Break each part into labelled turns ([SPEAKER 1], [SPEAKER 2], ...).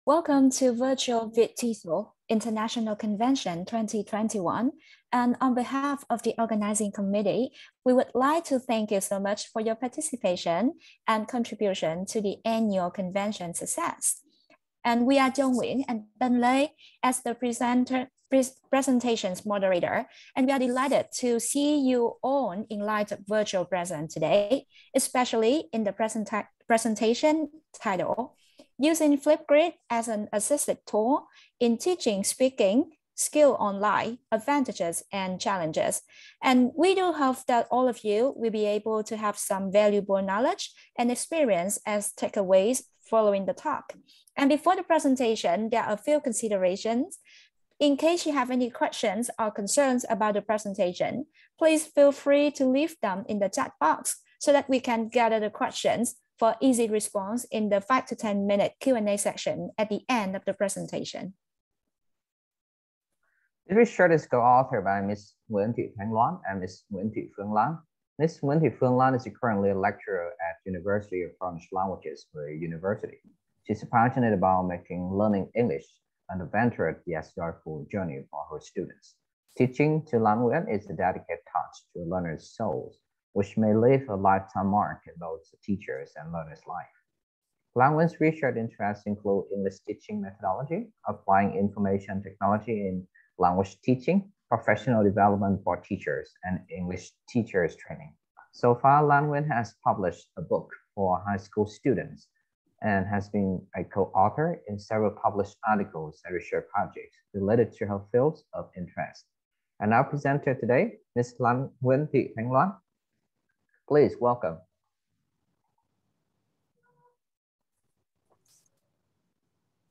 [SPEAKER 1] Welcome to Virtual VTISO International Convention 2021. And on behalf of the organizing committee, we would like to thank you so much for your participation and contribution to the annual convention success. And we are Lan Nguyen and Lan Lei as the presentations moderator, and we are delighted to see you all in light of virtual present today, especially in the presentation title, using FLIPGRID as an assisted tool in teaching speaking skill online, advantages and challenges. And we do hope that all of you will be able to have some valuable knowledge and experience as takeaways following the talk. And before the presentation, there are a few considerations. In case you have any questions or concerns about the presentation, please feel free to leave them in the chat box so that we can gather the questions for easy response in the 5 to 10 minute Q&A section at the end of the presentation.
[SPEAKER 2] This research is co-authored by Ms. Nguyen Thị Thanh Loan and Ms. Nguyễn Thị Phương Lan. Ms. Nguyễn Thị Phương Lan is currently a lecturer at University of French Languages University. She's passionate about making learning English an adventurous yet joyful journey for her students. Teaching to Lan Nguyen is a dedicated touch to learners' souls, which may leave a lifetime mark in both the teachers' and learners' life. Lan Nguyen's research interests include English teaching methodology, applying information technology in language teaching, professional development for teachers, and English teachers training. So far, Lan Nguyen has published a book for high school students and has been a co-author in several published articles and research projects related to her fields of interest. And our presenter today, Ms. Lan Nguyen Thị Thanh Loan. Please welcome.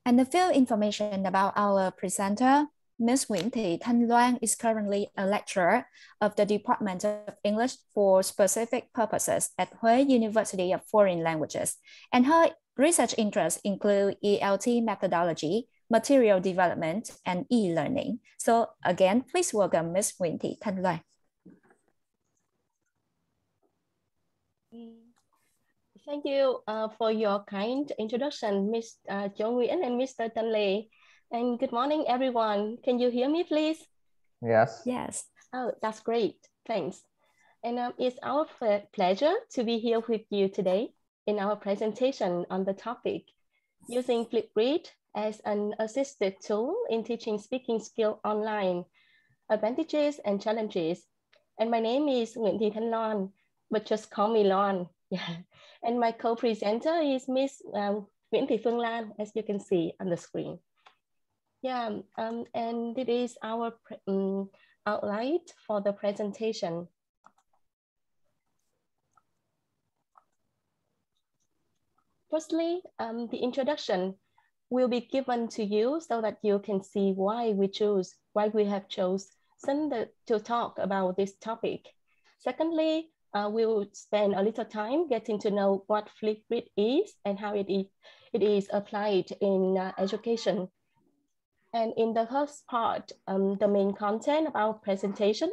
[SPEAKER 1] And a few information about our presenter. Ms. Nguyễn Thị Thanh Loan is currently a lecturer of the Department of English for Specific Purposes at Huế University of Foreign Languages. And her research interests include ELT methodology, material development, and e-learning. So again, please welcome Ms. Nguyễn Thị Thanh Loan.
[SPEAKER 3] Thank you for your kind introduction, Ms. Lan Nguyen and Mr. Lan Lei. And good morning, everyone. Can you hear me, please?
[SPEAKER 2] Yes.
[SPEAKER 1] Yes.
[SPEAKER 3] Oh, that's great. Thanks. And it's our pleasure to be here with you today in our presentation on the topic, using FLIPGRID as an assisted tool in teaching speaking skill online, advantages and challenges. And my name is Nguyễn Thị Thanh Loan, but just call me Loan. Yeah. And my co-presenter is Miss Nguyễn Thị Phương Lan, as you can see on the screen. Yeah, and it is our outline for the presentation. Firstly, the introduction will be given to you so that you can see why we have chosen to talk about this topic. Secondly, we will spend a little time getting to know what FLIPGRID is and how it is applied in education. And in the first part, the main content of our presentation,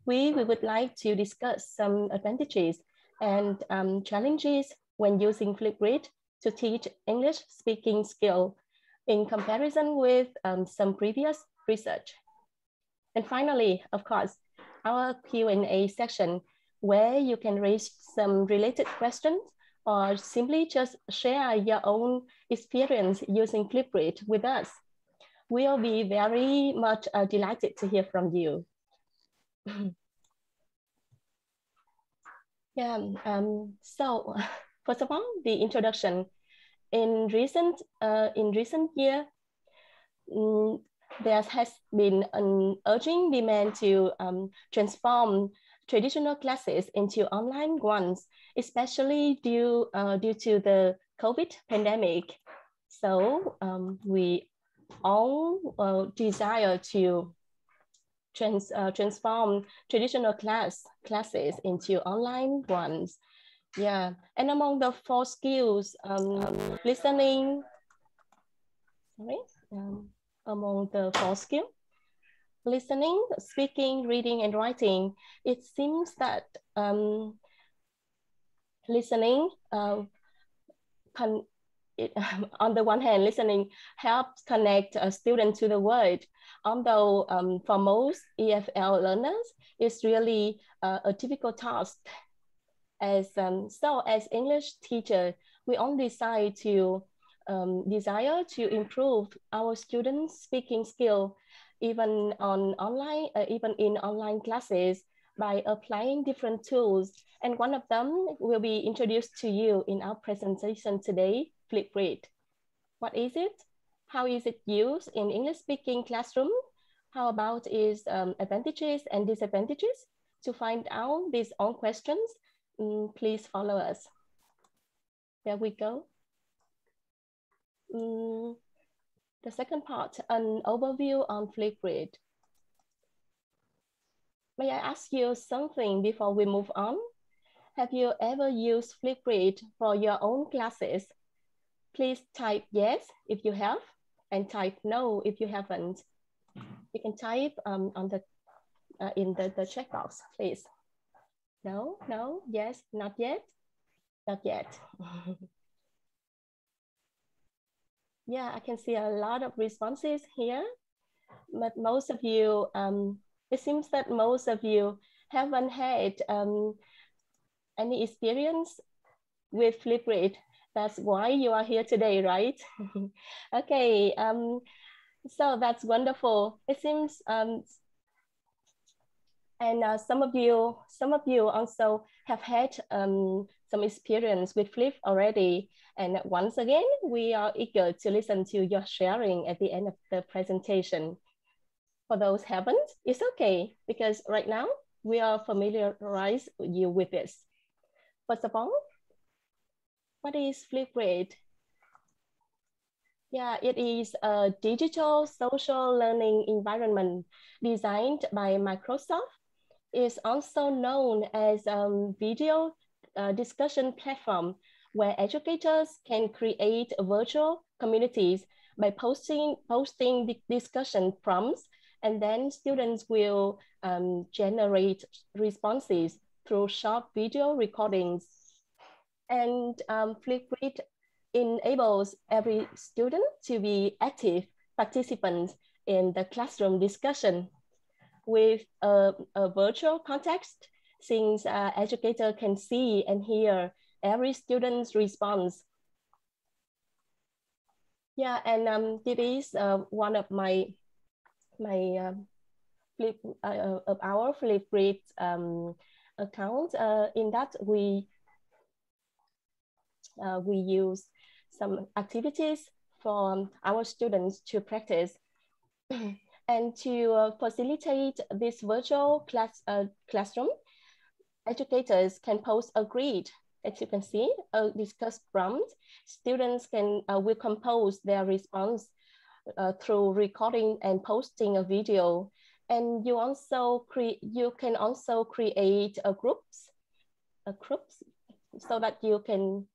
[SPEAKER 3] we would like to discuss some advantages and challenges when using FLIPGRID to teach English speaking skill in comparison with some previous research. And finally, of course, our Q&A section, where you can raise some related questions or simply just share your own experience using FLIPGRID with us. We'll be very much delighted to hear from you. Yeah, so first of all, the introduction. In recent year, there has been an urgent demand to transform traditional classes into online ones, especially due to the COVID pandemic. So we all desire to transform traditional classes into online ones. Yeah, and among the 4 skills, listening, among the 4 skills, listening, speaking, reading, and writing, it seems that listening on the one hand, listening helps connect a student to the world. Although for most EFL learners, it's really a difficult task. As English teacher, we only desire to improve our students' speaking skill, even in online classes, by applying different tools. And one of them will be introduced to you in our presentation today, FLIPGRID. What is it? How is it used in English speaking classroom? How about its advantages and disadvantages? To find out these all questions, please follow us. There we go. The second part, an overview on FLIPGRID. May I ask you something before we move on? Have you ever used FLIPGRID for your own classes? Please type yes if you have, and type no if you haven't. You can type in the chat box, please. No, no, yes, not yet, not yet. Yeah, I can see a lot of responses here, but most of you, it seems that most of you haven't had any experience with FLIPGRID. That's why you are here today, right? Okay, so that's wonderful. It seems, and some of you also have had some experience with Flip already. And once again, we are eager to listen to your sharing at the end of the presentation. For those who haven't, it's okay, because right now we are familiarize you with this. First of all, what is FLIPGRID? Yeah, it is a digital social learning environment designed by Microsoft. It's also known as a video discussion platform where educators can create virtual communities by posting the discussion prompts, and then students will generate responses through short video recordings. And FLIPGRID enables every student to be active participants in the classroom discussion. With a virtual context, since educator can see and hear every student's response. Yeah, and this is one of our FLIPGRID account. In that we use some activities for our students to practice. And to facilitate this virtual classroom, educators can post a grid. As you can see, a discuss prompt. Students will compose their response through recording and posting a video. And you can also create groups so that you can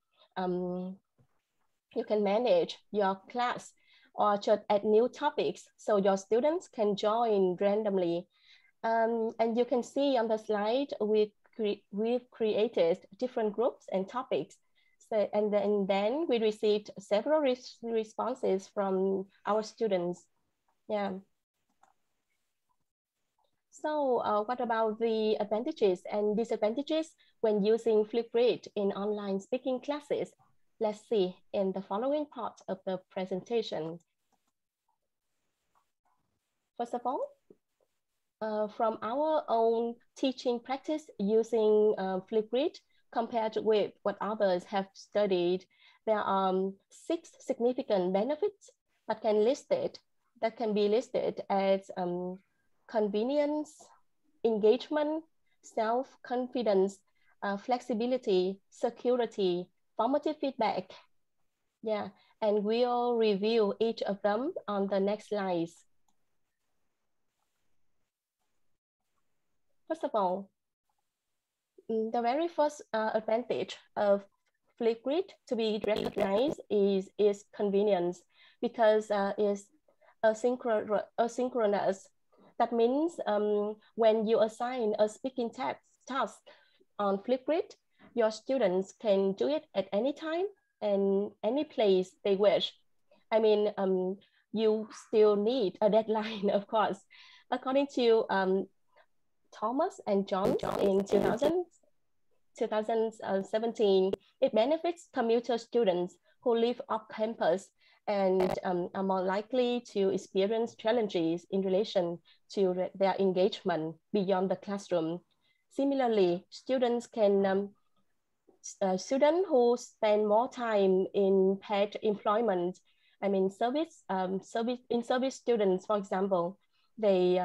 [SPEAKER 3] manage your class, or just add new topics so your students can join randomly. And you can see on the slide, we've created different groups and topics. So, and then we received several responses from our students. Yeah. So what about the advantages and disadvantages when using FLIPGRID in online speaking classes? Let's see in the following part of the presentation. First of all, from our own teaching practice using FLIPGRID compared with what others have studied, there are 6 significant benefits that can be listed as convenience, engagement, self-confidence, flexibility, security, formative feedback. Yeah, and we'll review each of them on the next slides. First of all, the very first advantage of FLIPGRID to be recognized is its convenience, because it's asynchronous. That means when you assign a speaking task on FLIPGRID, your students can do it at any time and any place they wish. I mean, you still need a deadline, of course. According to Thomas and John in 2017, it benefits commuter students who live off campus and are more likely to experience challenges in relation to their engagement beyond the classroom. Similarly, students who spend more time in paid employment, I mean service students, for example, they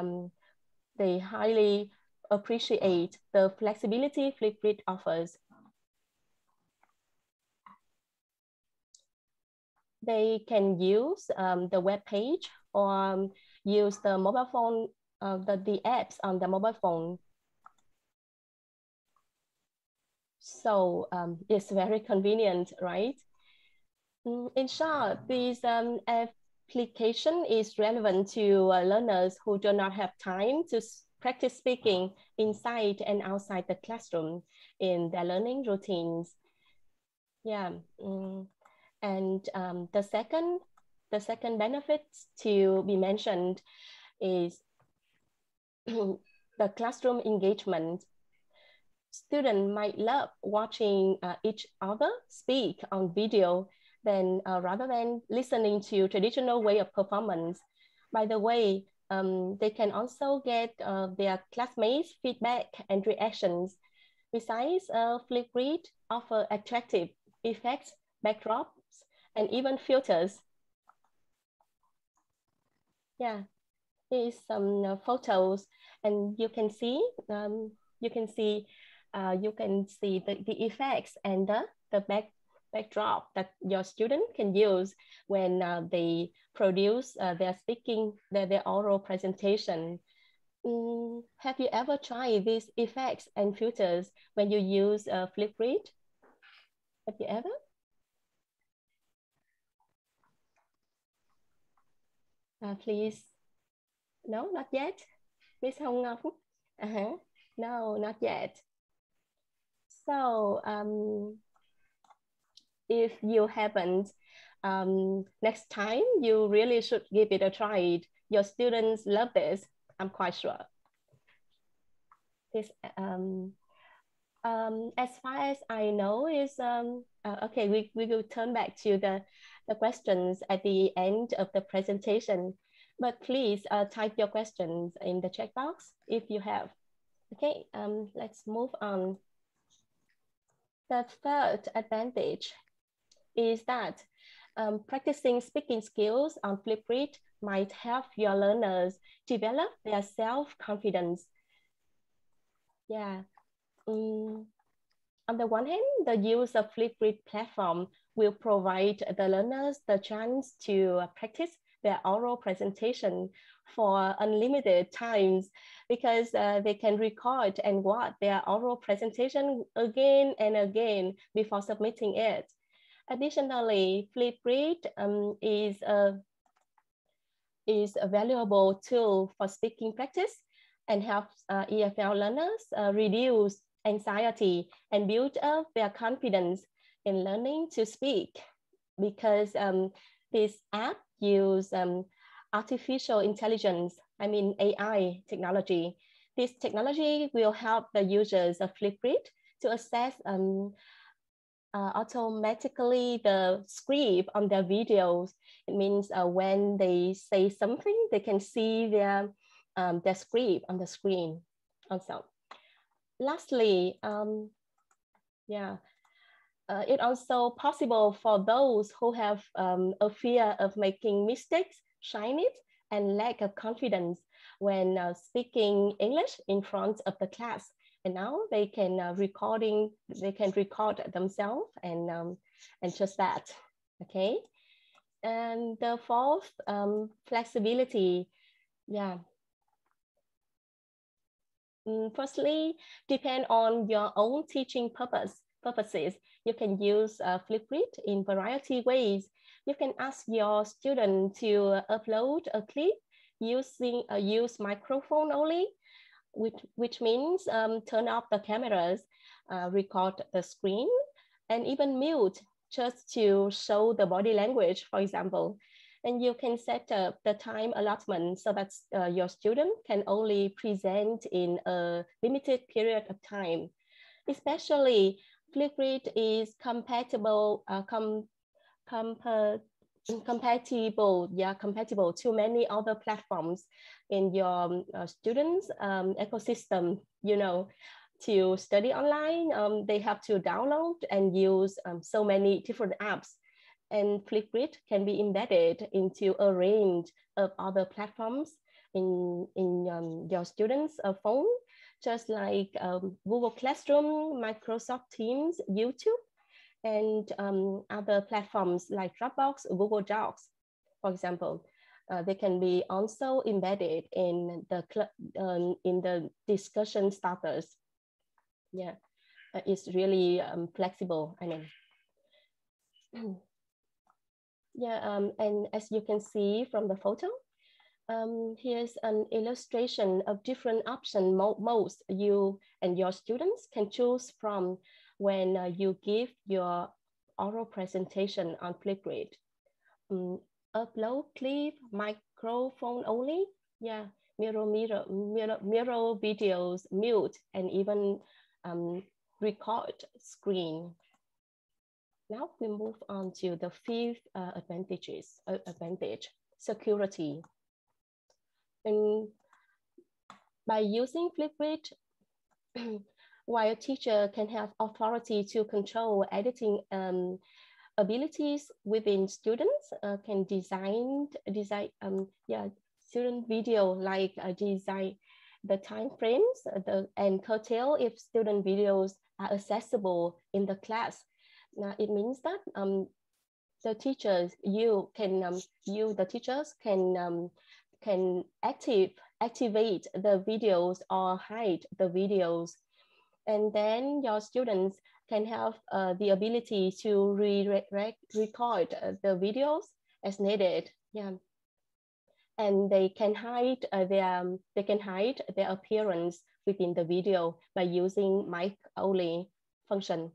[SPEAKER 3] highly appreciate the flexibility FLIPGRID offers. They can use the web page or use the mobile phone, the apps on the mobile phone. So it's very convenient, right? In short, this application is relevant to learners who do not have time to practice speaking inside and outside the classroom in their learning routines. Yeah, and the second benefit to be mentioned is the classroom engagement. Students might love watching each other speak on video rather than listening to traditional way of performance. By the way, they can also get their classmates' feedback and reactions. Besides, FLIPGRID offer attractive effects, backdrops, and even filters. Yeah, here's some photos, and you can see the effects and the backdrop that your student can use when they produce their oral presentation. Have you ever tried these effects and filters when you use FLIPGRID? Have you ever? Please. No, not yet. Miss Hồng Ngọc? No, not yet. So if you haven't, next time you really should give it a try. Your students love this, I'm quite sure. This, as far as I know is, okay, we will turn back to the questions at the end of the presentation, but please type your questions in the chat box if you have. Okay, let's move on. The third advantage is that practicing speaking skills on FLIPGRID might help your learners develop their self-confidence. Yeah. On the one hand, the use of FLIPGRID platform will provide the learners the chance to practice their oral presentation for unlimited times, because they can record and watch their oral presentation again and again before submitting it. Additionally, FLIPGRID is a valuable tool for speaking practice and helps EFL learners reduce anxiety and build up their confidence in learning to speak, because this app uses artificial intelligence, I mean AI technology. This technology will help the users of FLIPGRID to assess automatically the script on their videos. It means when they say something, they can see their script on the screen also. Lastly, it's also possible for those who have a fear of making mistakes, shyness, and lack of confidence when speaking English in front of the class. And now they can record themselves and just that, okay? And the fourth, flexibility. Yeah. Firstly, depend on your own teaching purposes. You can use FLIPGRID in variety ways. You can ask your student to upload a clip using use microphone only, which means turn off the cameras, record the screen, and even mute just to show the body language, for example. And you can set up the time allotment so that your student can only present in a limited period of time. Especially, FLIPGRID is compatible compatible to many other platforms in your students ecosystem. You know, to study online, they have to download and use so many different apps, and FLIPGRID can be embedded into a range of other platforms in your students' phone, just like Google Classroom, Microsoft Teams, YouTube, and other platforms like Dropbox, Google Docs, for example. They can be also embedded in the discussion starters. Yeah, it's really flexible, I mean. Yeah, and as you can see from the photo, here's an illustration of different option modes you and your students can choose from when you give your oral presentation on FLIPGRID. Upload clip, microphone only, yeah, mirror videos, mute, and even record screen. Now we move on to the fifth advantage, security. And by using FLIPGRID, while a teacher can have authority to control editing abilities within students, can design student video, like design the time frames and curtail if student videos are accessible in the class. Now it means that the teachers can activate the videos or hide the videos, and then your students can have the ability to record the videos as needed. Yeah, and they can hide their appearance within the video by using mic only function.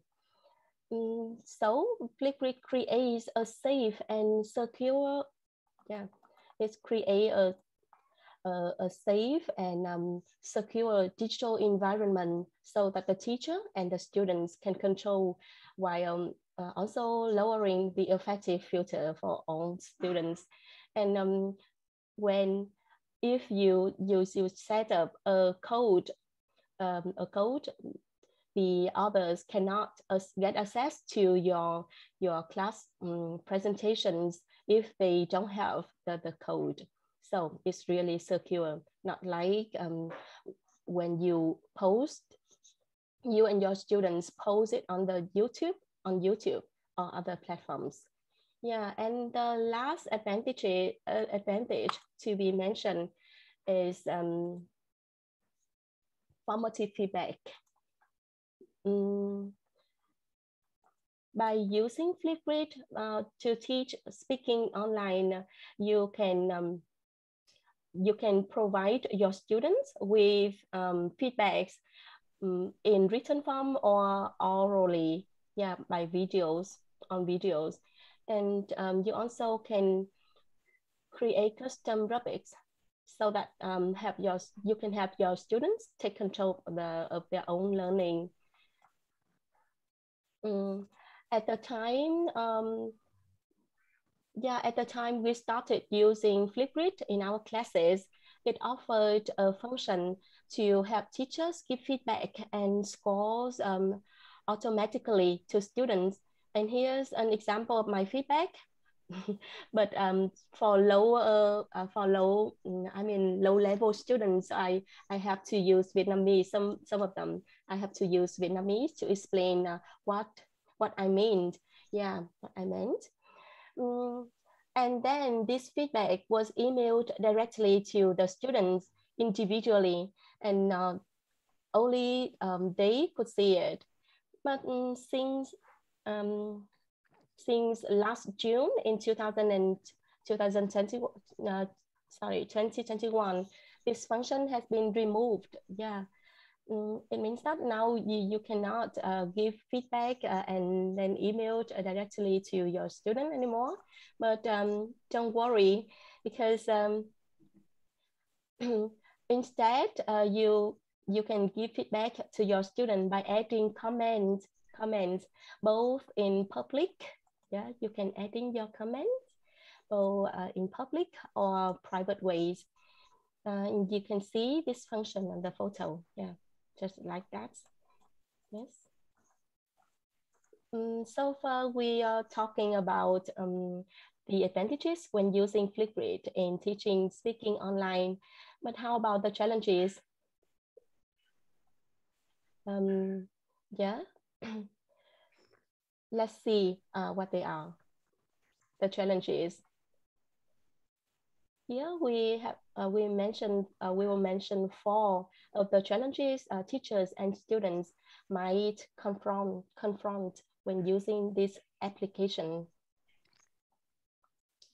[SPEAKER 3] So FLIPGRID creates a safe and secure, it creates a safe and secure digital environment so that the teacher and the students can control, while also lowering the effective filter for all students. And if you set up a code, the others cannot get access to your class presentations if they don't have the code. So it's really secure, not like when you and your students post it on YouTube or other platforms. Yeah, and the last advantage to be mentioned is formative feedback. By using FLIPGRID to teach speaking online, you can provide your students with feedbacks in written form or orally, by videos, and you also can create custom rubrics so that you can have your students take control of their own learning. At the time we started using FLIPGRID in our classes, it offered a function to help teachers give feedback and scores automatically to students. And here's an example of my feedback. But for low level students, I have to use Vietnamese. Some of them I have to use Vietnamese to explain what I meant. Yeah, what I meant. And then this feedback was emailed directly to the students individually, and only they could see it. But since last June in 2021, this function has been removed. Yeah, It means that now you cannot give feedback and then email directly to your student anymore. But don't worry, because instead you can give feedback to your student by adding comments both in public. Yeah, you can add in your comments both in public or private ways. You can see this function on the photo. Yeah, just like that. Yes. So far we are talking about the advantages when using FLIPGRID in teaching speaking online. But how about the challenges? Yeah. Let's see what they are. The challenges. Here we have we will mention 4 of the challenges teachers and students might confront when using this application.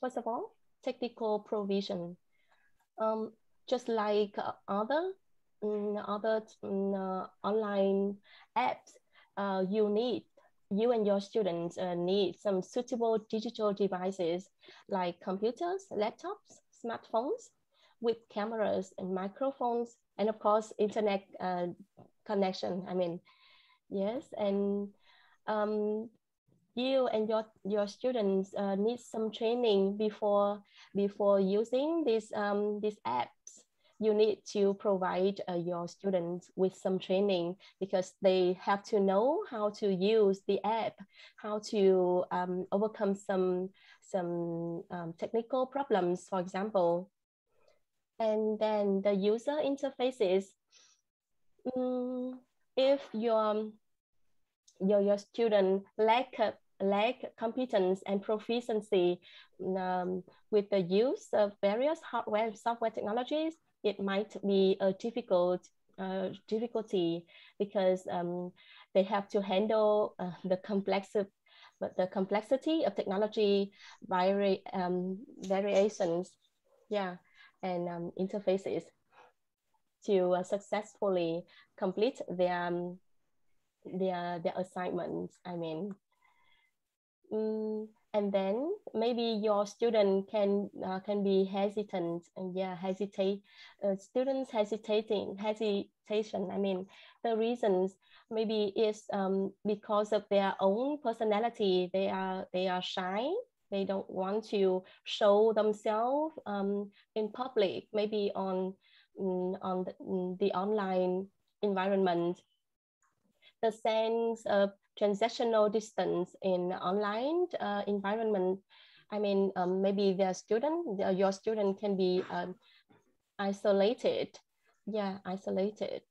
[SPEAKER 3] First of all, technical provision. Just like other online apps, you and your students need some suitable digital devices like computers, laptops, smartphones with cameras and microphones, and of course, internet connection. I mean, yes, and you and your students need some training before using these apps. You need to provide your students with some training, because they have to know how to use the app, how to overcome some technical problems, for example. And then the user interfaces. If your student lack competence and proficiency with the use of various hardware and software technologies, it might be a difficulty, because they have to handle the complexity of technology variations, yeah, and interfaces to successfully complete their assignments. I mean, and then maybe your student can be hesitant, and students hesitation. I mean, the reasons maybe is because of their own personality. They are shy. They don't want to show themselves in public, maybe on the online environment. The sense of transactional distance in online environment. I mean, maybe your student can be isolated. Yeah, isolated.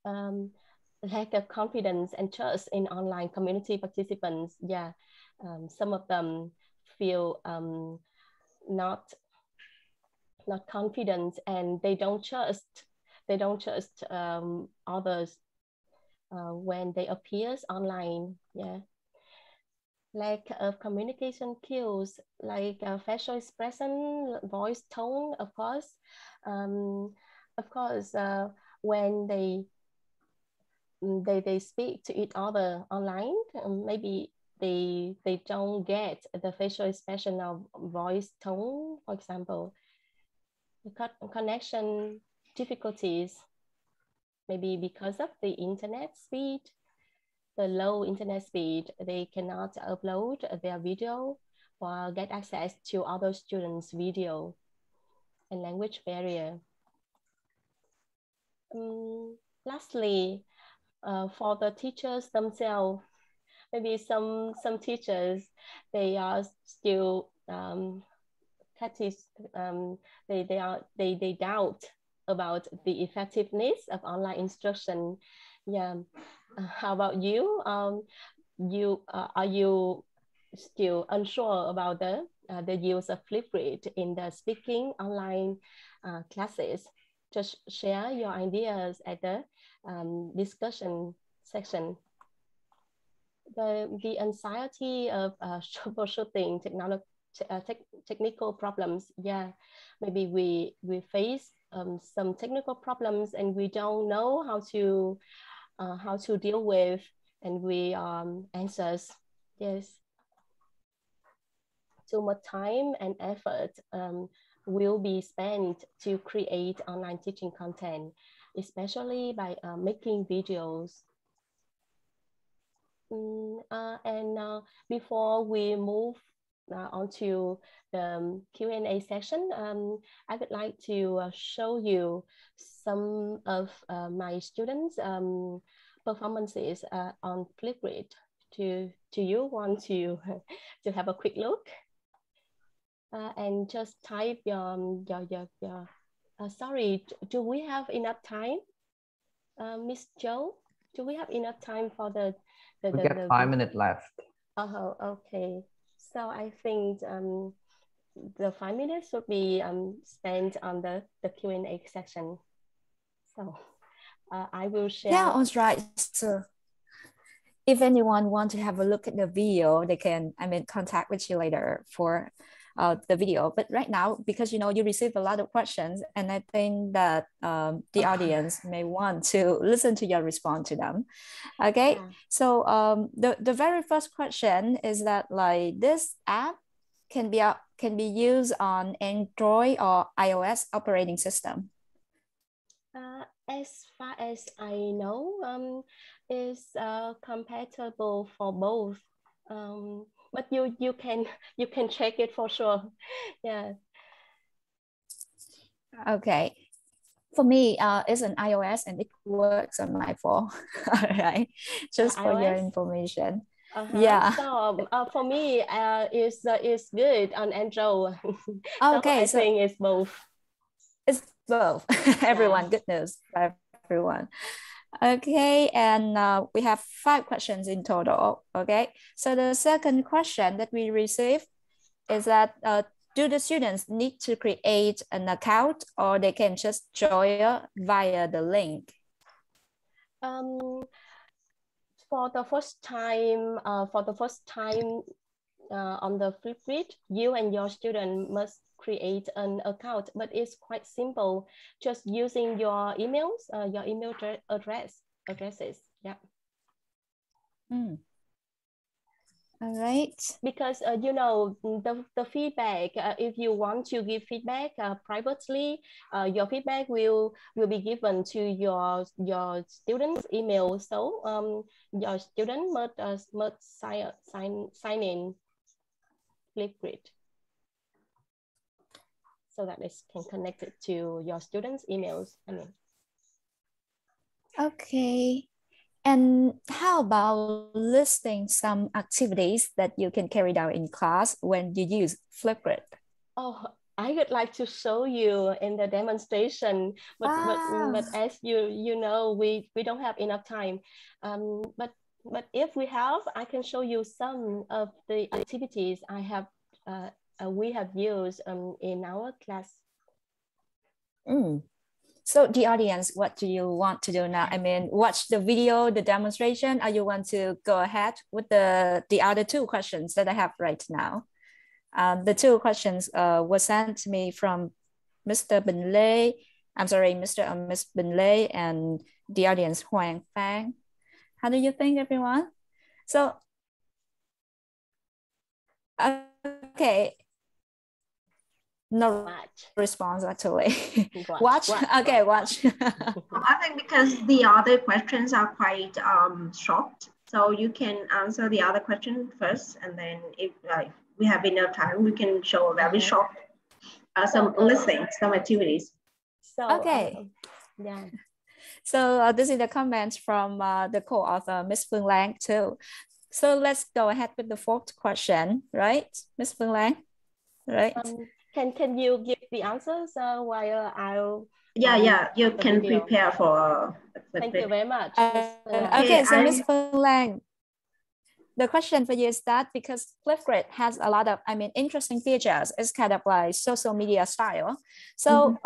[SPEAKER 3] Lack of confidence and trust in online community participants. Yeah, some of them feel not confident, and they don't trust others when they appears online. Yeah, lack of communication cues like facial expression, voice tone, of course. When they speak to each other online, maybe they don't get the facial expression of voice tone, for example. The connection difficulties, maybe because of the internet speed, the low internet speed, they cannot upload their video or get access to other students' video, and language barrier. Lastly, for the teachers themselves, maybe some teachers, they are still they doubt about the effectiveness of online instruction. Yeah. How about you? Are you still unsure about the use of FLIPGRID in the speaking online classes? Just share your ideas at the discussion section. The anxiety of troubleshooting technical problems. Yeah, maybe we face some technical problems and we don't know how to deal with, and we answers. Yes, too much time and effort will be spent to create online teaching content, especially by making videos. Before we move on to the Q&A session, I would like to show you some of my students' performances on FLIPGRID. Do you want to have a quick look? And just type your sorry, do we have enough time? Miss Joe, do we have enough time for the
[SPEAKER 2] we got 5 minutes left.
[SPEAKER 3] Oh, okay. So I think the 5 minutes should be spent on the Q&A section. So I will share.
[SPEAKER 1] Yeah, all right. So if anyone wants to have a look at the video, they can, contact with you later for the video. But right now, because you receive a lot of questions, and I think that the audience may want to listen to your response to them. Okay, yeah. So the very first question is that, like, this app can be used on Android or iOS operating system.
[SPEAKER 3] As far as I know, is compatible for both. But you can check it for sure. Yeah.
[SPEAKER 1] Okay. For me, it's an iOS and it works on my phone. All right. Just for your information. Yeah.
[SPEAKER 3] So for me, it's good on Android.
[SPEAKER 1] Okay.
[SPEAKER 3] So I think it's both.
[SPEAKER 1] It's both. Everyone, yeah. Good news for everyone. Okay, and we have 5 questions in total. Okay, so the second question that we received is that do the students need to create an account, or they can just join via the link?
[SPEAKER 3] For the first time on the FLIPGRID, you and your student must create an account, but it's quite simple, just using your emails, your email addresses. Yeah.
[SPEAKER 1] All right.
[SPEAKER 3] Because the feedback, if you want to give feedback privately, your feedback will be given to your student's email. So your student must sign in FLIPGRID, so that it can connect it to your students' emails.
[SPEAKER 1] Okay. And how about listing some activities that you can carry out in class when you use FLIPGRID?
[SPEAKER 3] Oh, I would like to show you in the demonstration, but as you know, we don't have enough time. But if we have, I can show you some of the activities we have used in our class.
[SPEAKER 1] So the audience, what do you want to do now? Watch the video, the demonstration, or you want to go ahead with the other 2 questions that I have right now? The 2 questions were sent to me from Mr. Bình Lê. I'm sorry, Mr. and Miss Bình Lê, and the audience, Hoàng Phan. How do you think, everyone? So, okay. No response, actually. Watch. Okay, watch.
[SPEAKER 4] I think because the other questions are quite short, so you can answer the other question first, and then if we have enough time, we can show a very short some listing, some activities.
[SPEAKER 3] So
[SPEAKER 1] okay.
[SPEAKER 3] Yeah.
[SPEAKER 1] So this is the comments from the co-author, Ms. Phương Lan, too. So let's go ahead with the 4th question, right, Ms. Phương Lan? Right.
[SPEAKER 3] Can you give the answers while I'll...
[SPEAKER 4] Yeah, you can prepare for...
[SPEAKER 3] Thank you very much.
[SPEAKER 1] Okay, so Ms. Phương Lan, the question for you is that because FLIPGRID has a lot of, interesting features, it's kind of like social media style. So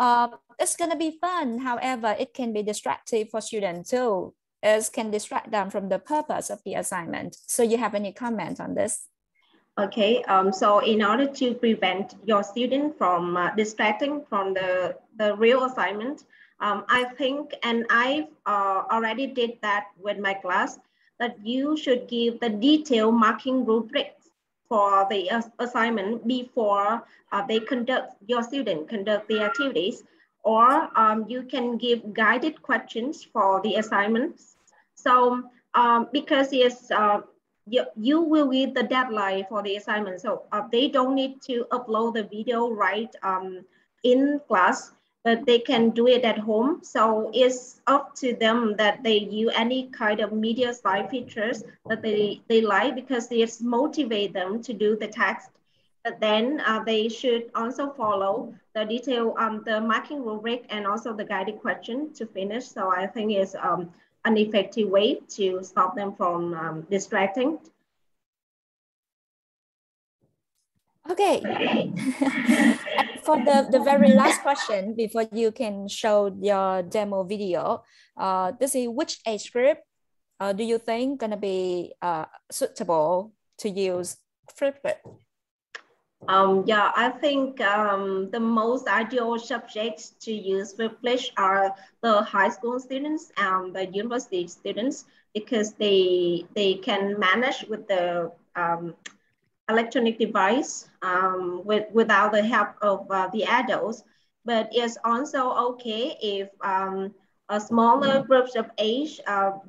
[SPEAKER 1] it's going to be fun. However, it can be distracting for students too. It can distract them from the purpose of the assignment. So you have any comment on this?
[SPEAKER 4] Okay, so in order to prevent your student from distracting from the real assignment, I think, and I already did that with my class, that you should give the detailed marking rubrics for the assignment before your student conduct the activities, or you can give guided questions for the assignments. So because it's you will read the deadline for the assignment. So they don't need to upload the video right in class, but they can do it at home. So it's up to them that they use any kind of media style features that they like, because it's motivate them to do the text. But then they should also follow the detail, the marking rubric, and also the guided question to finish. So I think it's an effective way to stop them from distracting.
[SPEAKER 1] Okay. For the very last question, before you can show your demo video, to see which age group do you think gonna be suitable to use FLIPGRID?
[SPEAKER 4] Yeah, I think the most ideal subjects to use FLIPGRID are the high school students and the university students, because they can manage with the electronic device without the help of the adults. But it's also okay if a smaller groups of age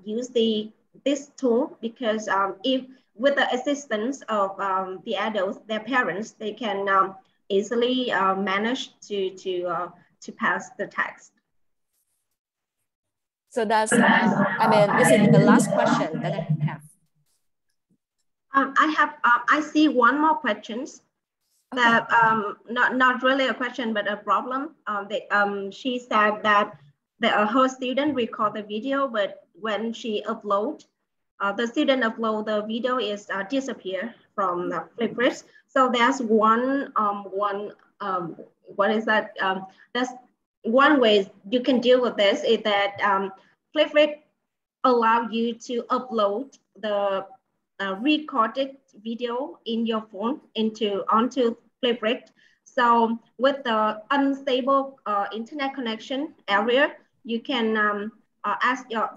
[SPEAKER 4] use this tool, because if with the assistance of the adults, their parents, they can easily manage to pass the text.
[SPEAKER 1] So that's, I mean, this is the last question that I have.
[SPEAKER 4] I see one more questions. Okay. That not really a question, but a problem. She said that her student record the video, but when she upload, the student upload the video is disappear from the FLIPGRID. So there's what is that? That's one way you can deal with this, is that FLIPGRID allow you to upload the recorded video in your phone onto FLIPGRID. So with the unstable internet connection area, you can ask your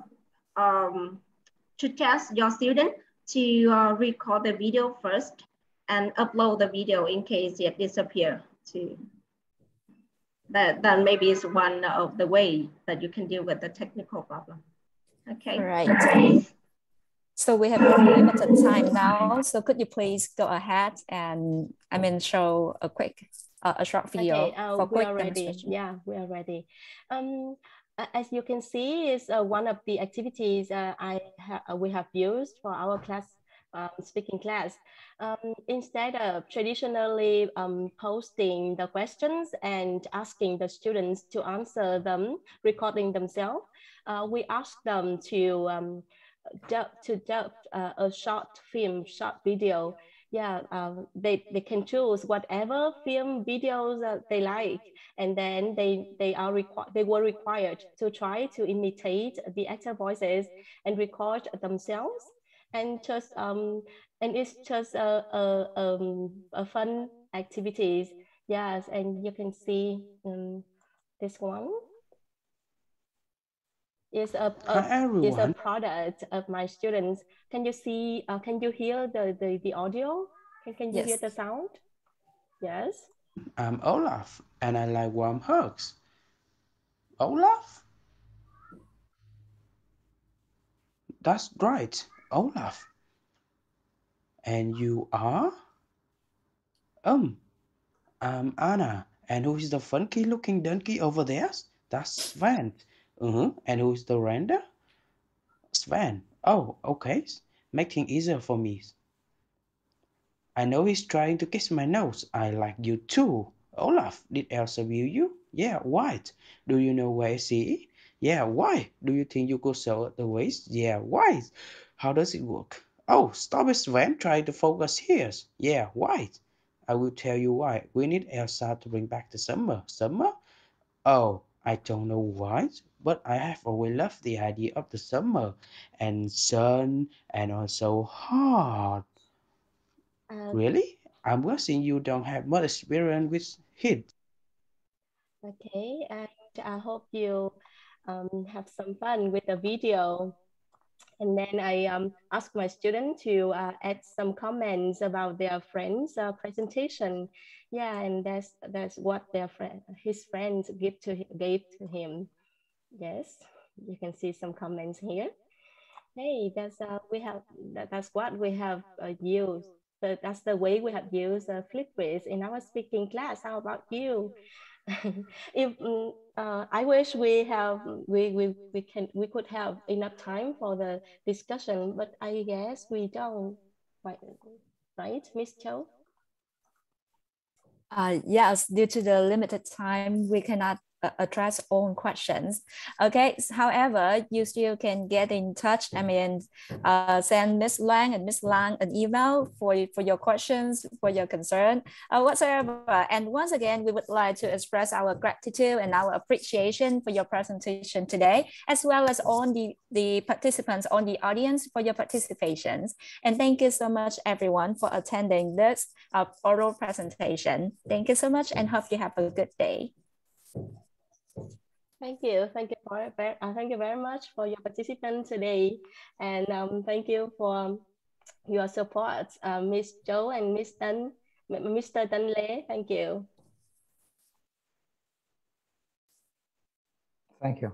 [SPEAKER 4] to test your student to record the video first and upload the video in case it disappear. That maybe is one of the way that you can deal with the technical problem. Okay.
[SPEAKER 1] All right. So we have very limited time now. So could you please go ahead and show a quick, a short video for quick demonstration?
[SPEAKER 3] Yeah, we are ready. As you can see, is one of the activities we have used for our class, speaking class. Instead of traditionally posting the questions and asking the students to answer them, recording themselves, we ask them to dub a short video. Yeah, they can choose whatever film videos they like, and then they were required to try to imitate the actor voices and record themselves, and just and it's just a fun activities. Yes, and you can see this one is a product of my students. Can you see? Can you hear the audio? Can you hear the sound? Yes.
[SPEAKER 5] I'm Olaf, and I like warm hugs. Olaf? That's right, Olaf. And you are? I'm Anna. And who is the funky-looking donkey over there? That's Sven. And who is the render? Sven. Oh, okay. Make things easier for me. I know he's trying to kiss my nose. I like you too. Olaf, did Elsa view you? Yeah, why? Do you know where she is? Yeah, why? Do you think you could sew the waist? Yeah, why? How does it work? Oh, stop it, Sven. Try to focus here. Yeah, why? I will tell you why. We need Elsa to bring back the summer. Summer? Oh, I don't know why, but I have always loved the idea of the summer and sun and also hot. Really? I'm guessing you don't have much experience with it.
[SPEAKER 3] Okay, and I hope you have some fun with the video. And then I asked my student to add some comments about their friend's presentation. Yeah, and that's what his friends gave to him. Yes, you can see some comments here. Hey, that's what we have used. That's the way we have used FLIPGRID in our speaking class. How about you? If I wish we could have enough time for the discussion, but I guess we don't. Right, Miss Cho?
[SPEAKER 1] Yes, due to the limited time, we cannot address all questions. Okay, however, you still can get in touch. I mean, send Miss Lang and Miss Lang an email for your questions, for your concern, whatsoever. And once again, we would like to express our gratitude and our appreciation for your presentation today, as well as all the participants on the audience for your participations. And thank you so much, everyone, for attending this oral presentation. Thank you so much and hope you have a good day.
[SPEAKER 3] Thank you. Thank you very much for your participation today. And thank you for your support, Miss Joe and Mr. Tân Lê. Thank you.
[SPEAKER 2] Thank you.